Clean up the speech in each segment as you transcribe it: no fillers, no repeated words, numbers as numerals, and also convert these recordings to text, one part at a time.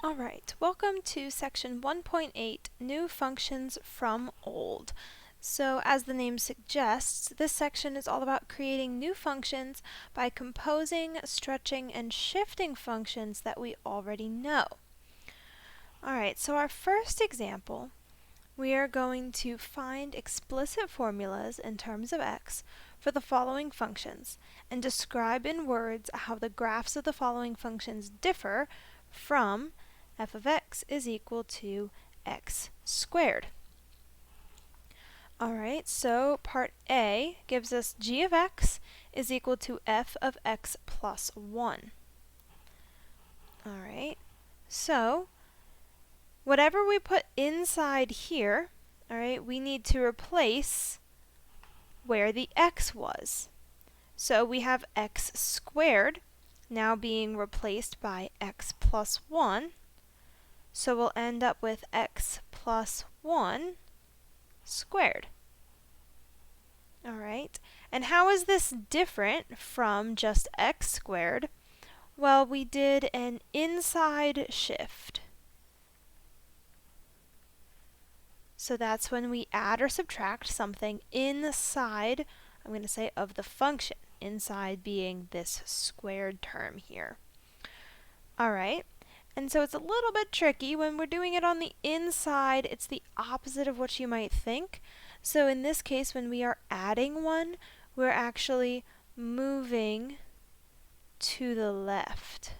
Alright, welcome to section 1.8, New Functions from Old. So as the name suggests, this section is all about creating new functions by composing, stretching, and shifting functions that we already know. Alright, so our first example, we are going to find explicit formulas in terms of x for the following functions and describe in words how the graphs of the following functions differ from f of x is equal to x squared. Alright, so part A gives us g of x is equal to f of x plus 1. Alright, so whatever we put inside here, alright, we need to replace where the x was. So we have x squared now being replaced by x plus 1. So we'll end up with x plus 1 squared. Alright, and how is this different from just x squared? Well, we did an inside shift. So that's when we add or subtract something inside, I'm going to say, of the function. Inside being this squared term here. Alright. And so it's a little bit tricky. When we're doing it on the inside, it's the opposite of what you might think. So in this case, when we are adding one, we're actually moving to the left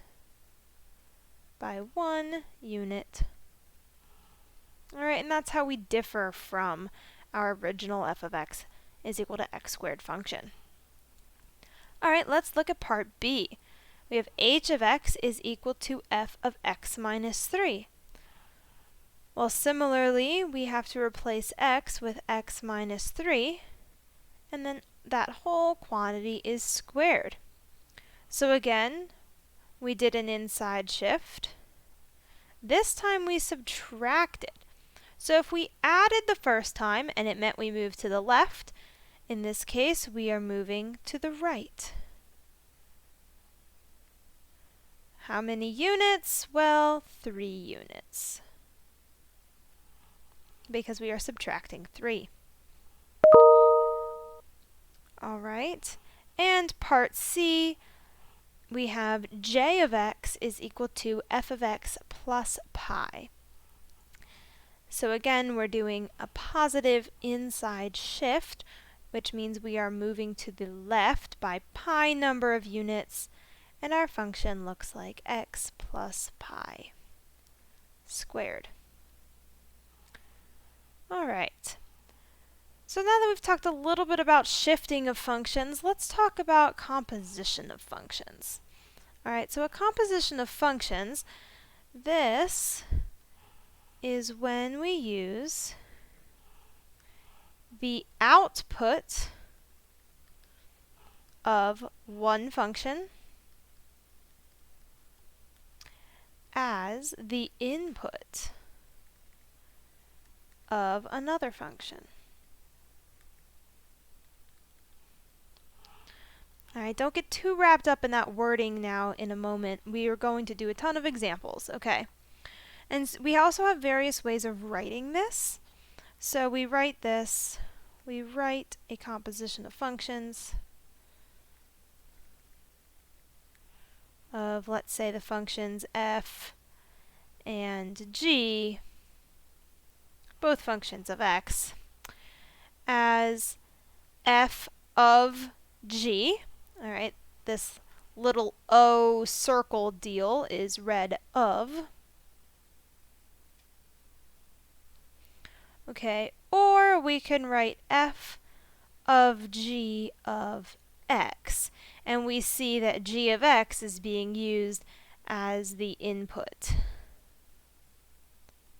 by 1 unit. Alright, and that's how we differ from our original f of x is equal to x squared function. Alright, let's look at part B. We have h of x is equal to f of x minus 3. Well, similarly, we have to replace x with x minus 3, and then that whole quantity is squared. So again, we did an inside shift. This time we subtracted. So if we added the first time and it meant we moved to the left, in this case we are moving to the right. How many units? Well, 3 units. Because we are subtracting 3. Alright, and part C, we have j of x is equal to f of x plus pi. So again, we're doing a positive inside shift, which means we are moving to the left by pi number of units, and our function looks like x plus pi squared. Alright, so now that we've talked a little bit about shifting of functions, let's talk about composition of functions. Alright, so a composition of functions, this is when we use the output of one function as the input of another function. Alright, don't get too wrapped up in that wording now in a moment. We are going to do a ton of examples, okay? And we also have various ways of writing this. So we write a composition of functions of, let's say, the functions f and g, both functions of x, as f of g. Alright, this little O circle deal is read of. Okay, or we can write f of g of x, and we see that g of x is being used as the input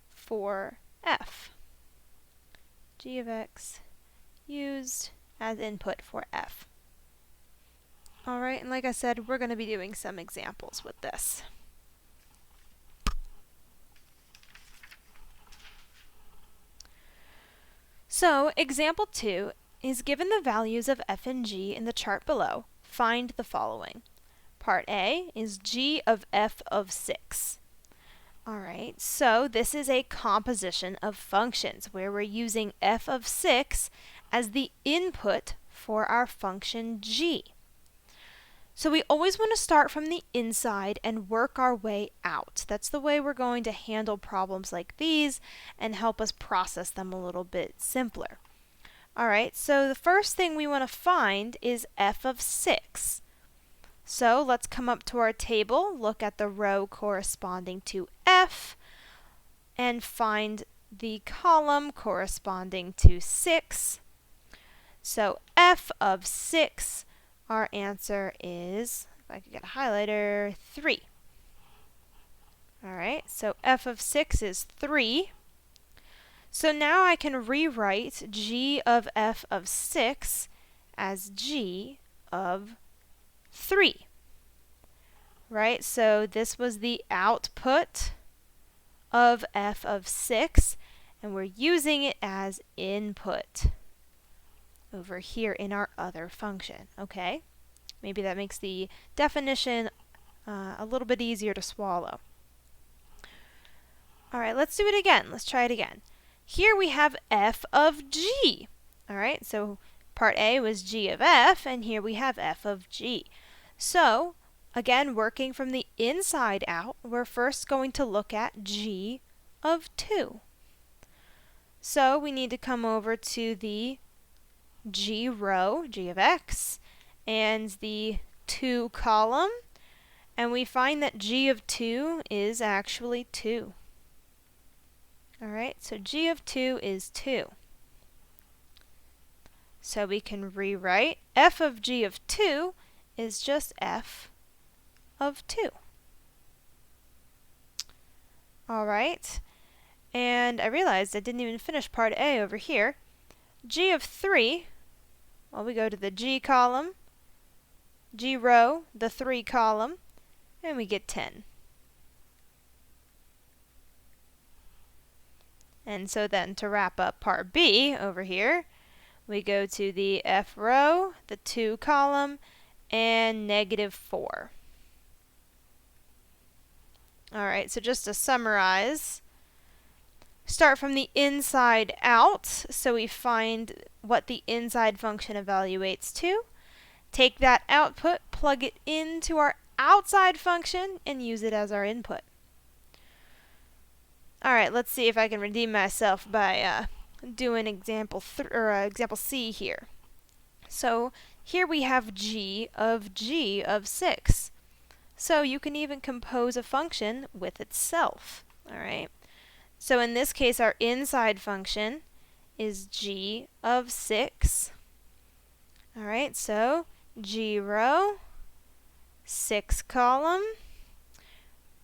for f. G of x used as input for f. Alright, and like I said, we're going to be doing some examples with this. So, example 2 is given the values of f and g in the chart below. Find the following. Part A is g of f of 6. All right, so this is a composition of functions where we're using f of 6 as the input for our function g. So we always want to start from the inside and work our way out. That's the way we're going to handle problems like these and help us process them a little bit simpler. All right, so the first thing we want to find is f of 6. So let's come up to our table, look at the row corresponding to f, and find the column corresponding to 6. So f of 6, our answer is, if I could get a highlighter, 3. All right, so f of 6 is 3. So now I can rewrite g of f of 6 as g of 3. Right, so this was the output of f of 6, and we're using it as input over here in our other function, okay? Maybe that makes the definition a little bit easier to swallow. All right, let's do it again. Let's try it again. Here we have f of g. All right, so part A was g of f, and here we have f of g. So, again, working from the inside out, we're first going to look at g of 2. So we need to come over to the g row, g of x, and the 2 column, and we find that g of 2 is actually 2. All right, so g of 2 is 2. So we can rewrite f of g of 2 is just f of 2. All right, and I realized I didn't even finish part A over here. G of 3, well, we go to the g column, g row, the 3 column, and we get 10. And so then to wrap up part B over here, we go to the f row, the 2 column, and -4. All right, so just to summarize, start from the inside out, so we find what the inside function evaluates to. Take that output, plug it into our outside function, and use it as our input. All right, let's see if I can redeem myself by doing example C here. So here we have g of 6. So you can even compose a function with itself. All right. So in this case, our inside function is g of 6. All right, so g row, 6 column,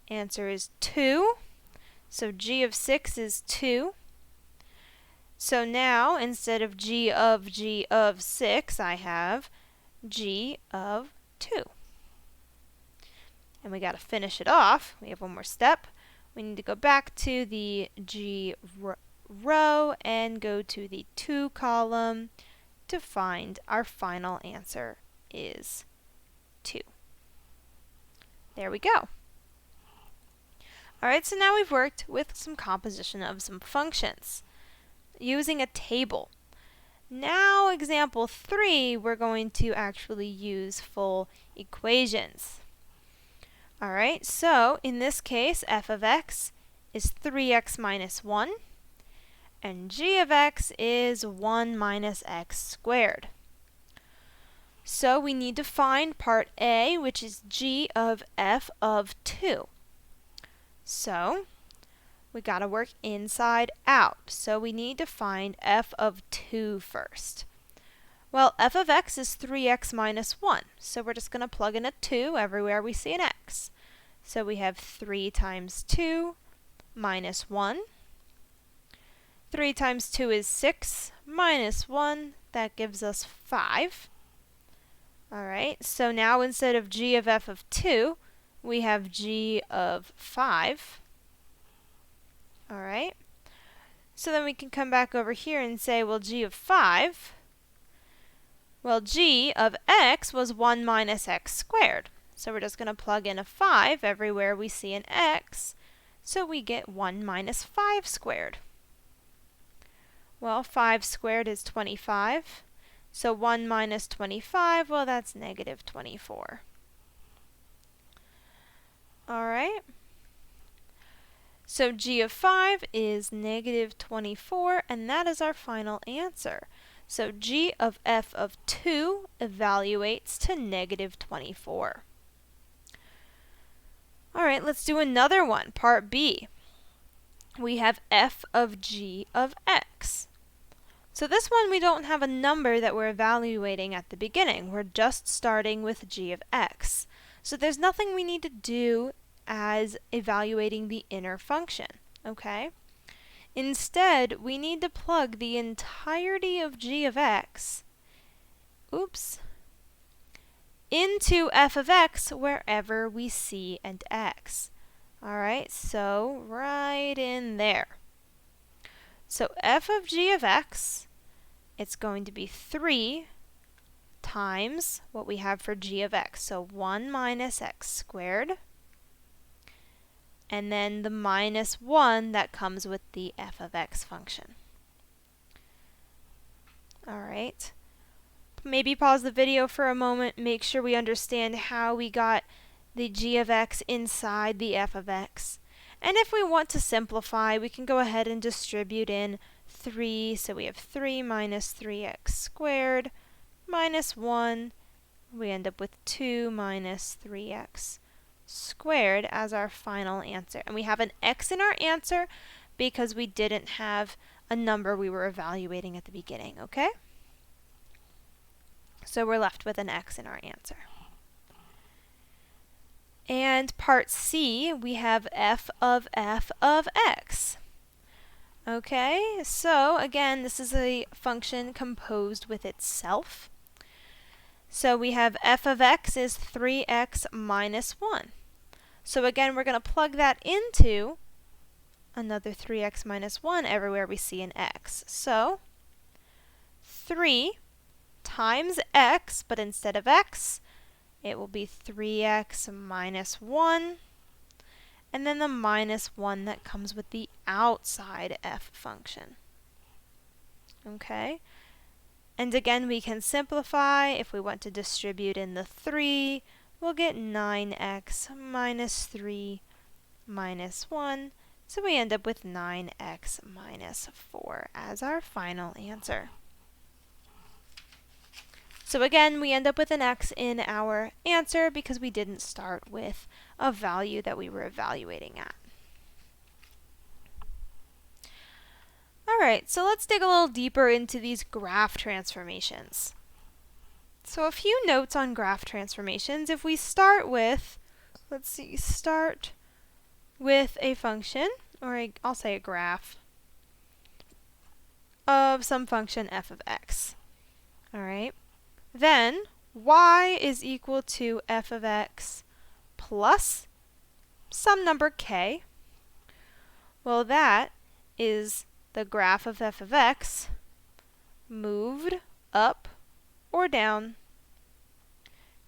answer is 2. So g of 6 is 2. So now, instead of g of 6, I have g of 2. And we got to finish it off. We have one more step. We need to go back to the g row and go to the 2 column to find our final answer is 2. There we go. All right, so now we've worked with some composition of some functions using a table. Now, example 3, we're going to actually use full equations. All right, so in this case, f of x is 3x minus 1, and g of x is 1 minus x squared. So we need to find part A, which is g of f of 2. So we got to work inside out. So we need to find f of 2 first. Well, f of x is 3x minus 1, so we're just going to plug in a 2 everywhere we see an x. So we have 3 times 2 minus 1. 3 times 2 is 6 minus 1. That gives us 5. All right, so now instead of g of f of 2, we have g of 5. All right, so then we can come back over here and say, well, g of 5, well, g of x was 1 minus x squared. So we're just going to plug in a 5 everywhere we see an x. So we get 1 minus 5 squared. Well, 5 squared is 25. So 1 minus 25, well, that's negative 24. All right. So g of 5 is negative 24, and that is our final answer. So g of f of 2 evaluates to negative 24. All right, let's do another one, part B. We have f of g of x. So this one we don't have a number that we're evaluating at the beginning. We're just starting with g of x. So there's nothing we need to do as evaluating the inner function, okay? Instead, we need to plug the entirety of g of x, into f of x wherever we see an x. Alright, so right in there. So f of g of x, it's going to be 3 times what we have for g of x. So 1 minus x squared, and then the minus 1 that comes with the f of x function. All right. Maybe pause the video for a moment, make sure we understand how we got the g of x inside the f of x. And if we want to simplify, we can go ahead and distribute in 3. So we have 3 minus 3x squared minus 1. We end up with 2 minus 3x squared as our final answer. And we have an x in our answer because we didn't have a number we were evaluating at the beginning, okay? So we're left with an x in our answer. And part C, we have f of x. Okay, so again, this is a function composed with itself. So we have f of x is 3x minus 1. So again, we're going to plug that into another 3x minus 1 everywhere we see an x. So 3 times x, but instead of x, it will be 3x minus 1, and then the minus 1 that comes with the outside f function. Okay? And again, we can simplify. If we want to distribute in the 3, we'll get 9x minus 3 minus 1. So we end up with 9x minus 4 as our final answer. So again, we end up with an x in our answer because we didn't start with a value that we were evaluating at. Alright, so let's dig a little deeper into these graph transformations. So a few notes on graph transformations. If we start with, start with a function, or I'll say a graph, of some function f of x. Alright. Then y is equal to f of x plus some number k. Well, that is the graph of f of x moved up or down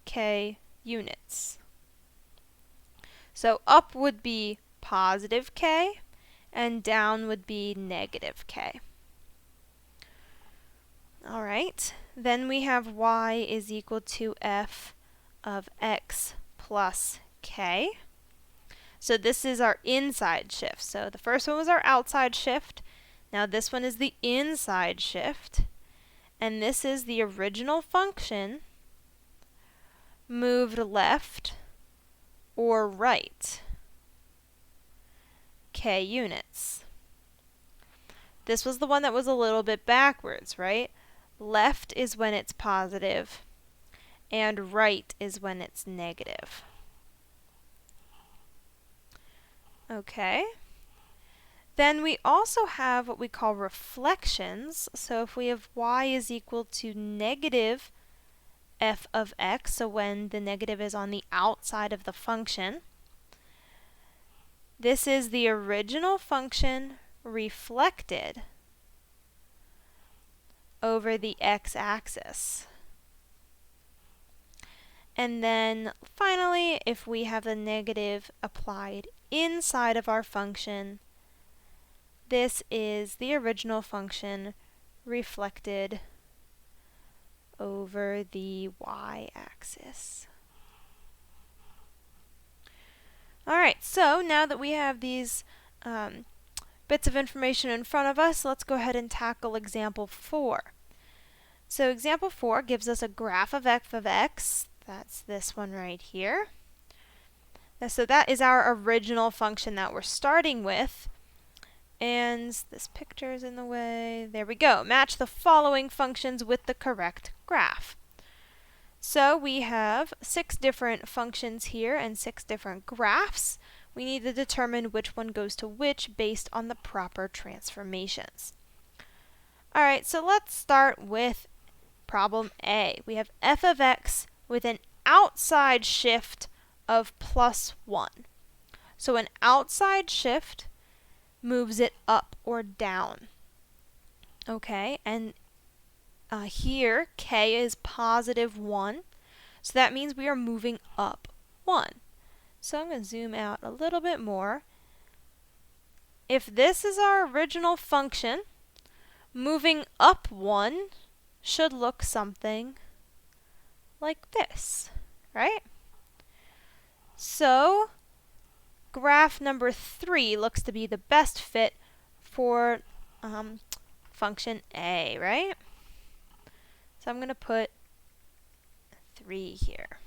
k units. So up would be positive k, and down would be negative k. All right, then we have y is equal to f of x plus k. So this is our inside shift. So the first one was our outside shift. Now this one is the inside shift. And this is the original function moved left or right k units. This was the one that was a little bit backwards, right? Left is when it's positive, and right is when it's negative. Okay. Then we also have what we call reflections. So if we have y is equal to negative f of x, so when the negative is on the outside of the function, this is the original function reflected over the x-axis. And then finally, if we have the negative applied inside of our function, this is the original function reflected over the y-axis. Alright, so now that we have these bits of information in front of us, let's go ahead and tackle example 4. So example 4 gives us a graph of f of x. That's this one right here. So that is our original function that we're starting with. And this picture is in the way. There we go. Match the following functions with the correct graph. So we have 6 different functions here and 6 different graphs. We need to determine which one goes to which based on the proper transformations. Alright, so let's start with problem A. We have f of x with an outside shift of +1. So an outside shift moves it up or down. Okay, and here k is +1, so that means we are moving up 1. So I'm going to zoom out a little bit more. If this is our original function, moving up 1 should look something like this, right? So graph number 3 looks to be the best fit for function A, right? So I'm going to put 3 here.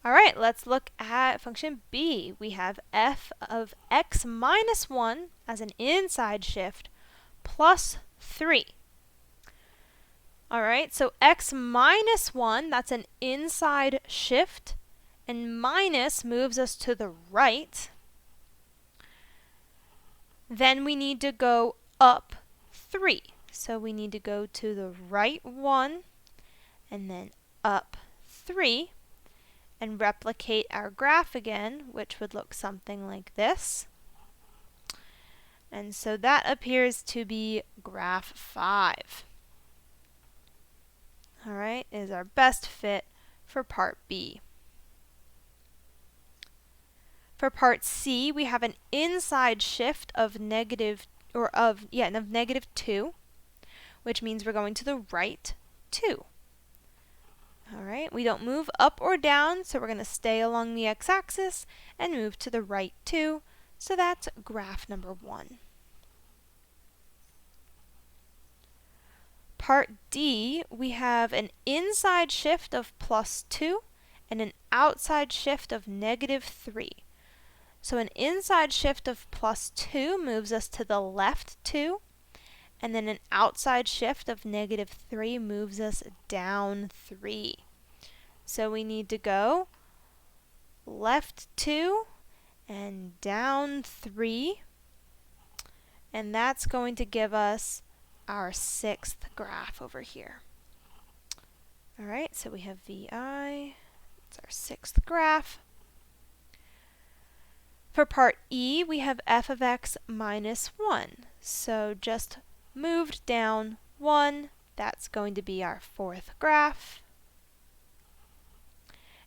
Alright, let's look at function B. We have f of x minus 1 as an inside shift plus 3. Alright, so x minus 1, that's an inside shift, and minus moves us to the right. Then we need to go up 3. So we need to go to the right 1 and then up 3 and replicate our graph again, which would look something like this. And so that appears to be graph 5. Alright, is our best fit for part B. For part C, we have an inside shift of -2, which means we're going to the right 2. Alright, we don't move up or down, so we're going to stay along the x-axis and move to the right 2. So that's graph number 1. Part D, we have an inside shift of +2 and an outside shift of -3. So an inside shift of +2 moves us to the left 2, and then an outside shift of -3 moves us down 3. So we need to go left 2 and down 3, and that's going to give us our 6th graph over here. Alright, so we have VI, it's our 6th graph. For part E, we have f of x minus 1. So just moved down 1, that's going to be our 4th graph.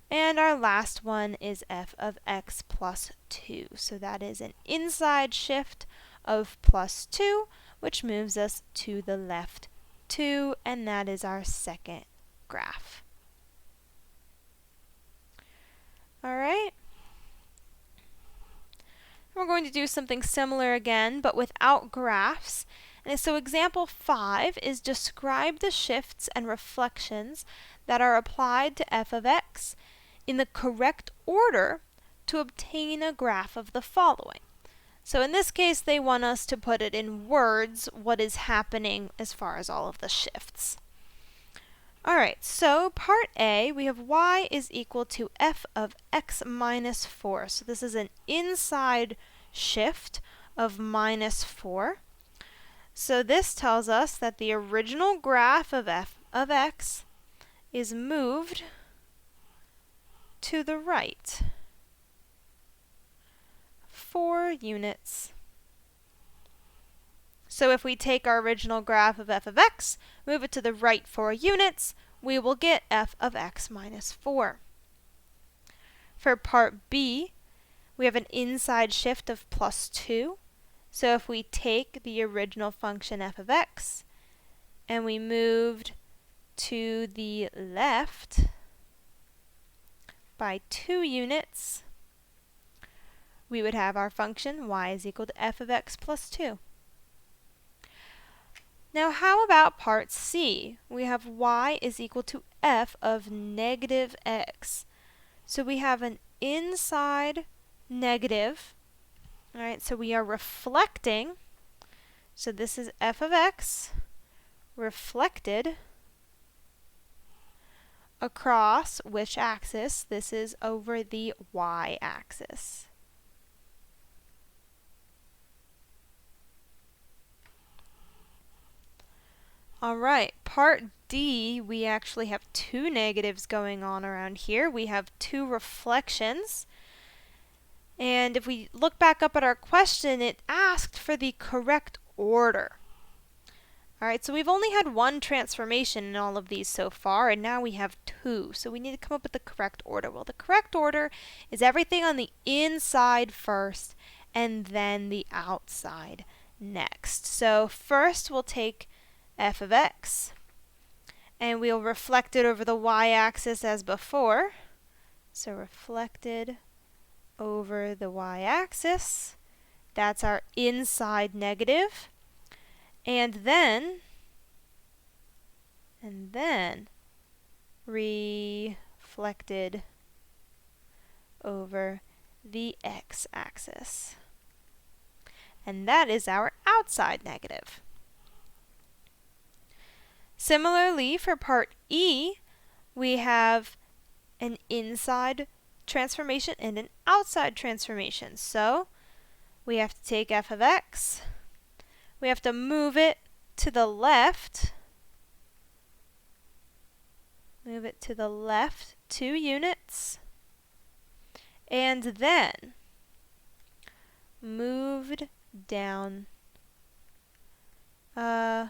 And our last one is f of x plus 2. So that is an inside shift of +2, which moves us to the left 2, and that is our 2nd graph. Alright. We're going to do something similar again, but without graphs. And so example 5 is describe the shifts and reflections that are applied to f of x in the correct order to obtain a graph of the following. So in this case, they want us to put it in words, what is happening as far as all of the shifts. Alright, so part A, we have y is equal to f of x minus 4. So this is an inside shift of -4. So this tells us that the original graph of f of x is moved to the right 4 units. So if we take our original graph of f of x, move it to the right 4 units, we will get f of x minus 4. For part B, we have an inside shift of +2. So if we take the original function f of x and we moved to the left by 2 units, we would have our function y is equal to f of x plus 2. Now how about part C? We have y is equal to f of negative x. So we have an inside negative. Alright, so we are reflecting. So this is f of x reflected across which axis? This is over the y-axis. Alright, part D, we actually have 2 negatives going on around here. We have 2 reflections. And if we look back up at our question, it asked for the correct order. Alright, so we've only had 1 transformation in all of these so far, and now we have 2. So we need to come up with the correct order. Well, the correct order is everything on the inside first, and then the outside next. So first we'll take f of x, and we'll reflect it over the y-axis as before. So reflected over the y-axis. That's our inside negative. And then reflected over the x-axis. And that is our outside negative. Similarly, for part E, we have an inside transformation and an outside transformation. So we have to take f of x, we have to move it to the left, 2 units, and then moved down 5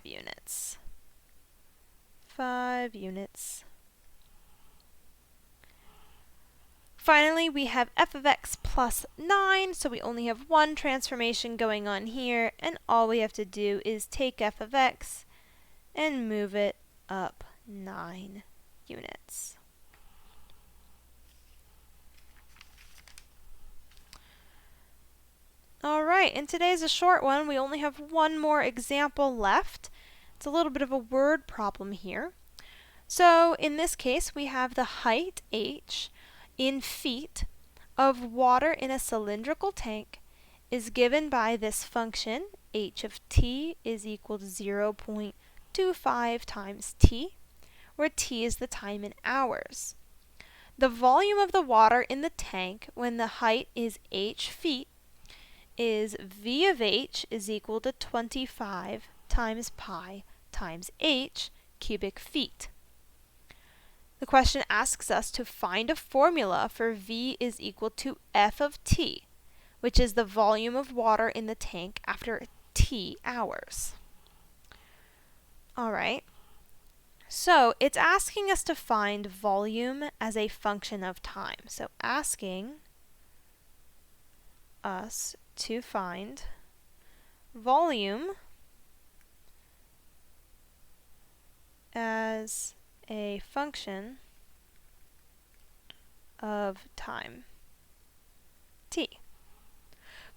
units. 5 units. Finally, we have f of x plus 9, so we only have 1 transformation going on here, and all we have to do is take f of x and move it up 9 units. Alright, and today's a short one. We only have 1 more example left. It's a little bit of a word problem here. So in this case, we have the height h in feet of water in a cylindrical tank is given by this function h of t is equal to 0.25 times t, where t is the time in hours. The volume of the water in the tank when the height is h feet is v of h is equal to 25 times pi times h cubic feet. The question asks us to find a formula for v is equal to f of t, which is the volume of water in the tank after t hours. Alright, so it's asking us to find volume as a function of time. So asking us to find volume as a function of time t.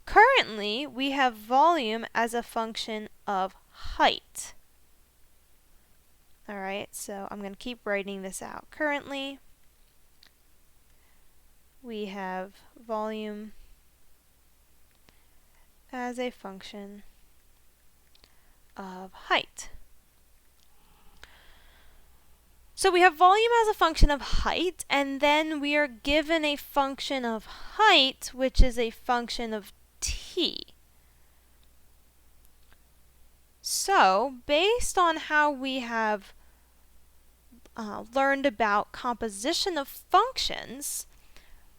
Currently, we have volume as a function of height. Alright, so I'm going to keep writing this out. Currently, we have volume as a function of height. So we have volume as a function of height, and then we are given a function of height, which is a function of t. So, based on how we have learned about composition of functions,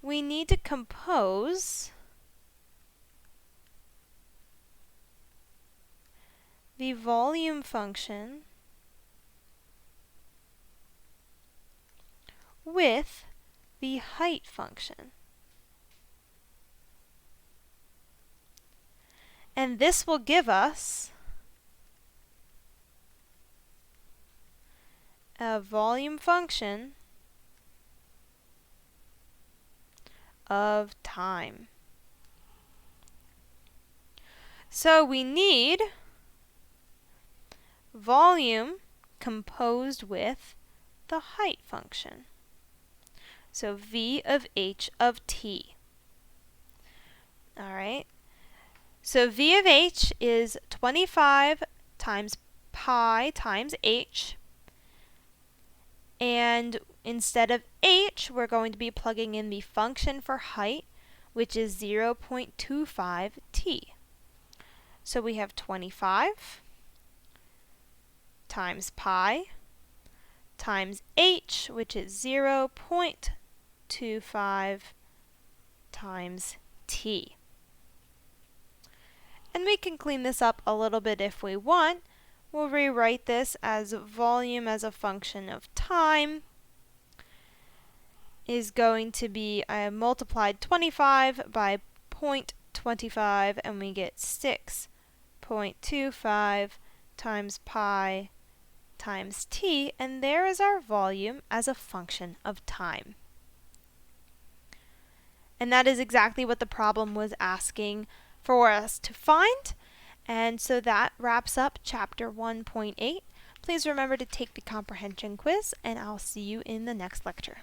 we need to compose the volume function with the height function. And this will give us a volume function of time. So we need volume composed with the height function. So v of h of t. All right. So v of h is 25 times pi times h. And instead of h, we're going to be plugging in the function for height, which is 0.25 t. So we have 25 times pi times h, which is 0.25 times t. And we can clean this up a little bit if we want. We'll rewrite this as volume as a function of time is going to be, I have multiplied 25 by 0.25 and we get 6.25 times pi times t, and there is our volume as a function of time. And that is exactly what the problem was asking for us to find. And so that wraps up chapter 1.8. Please remember to take the comprehension quiz, and I'll see you in the next lecture.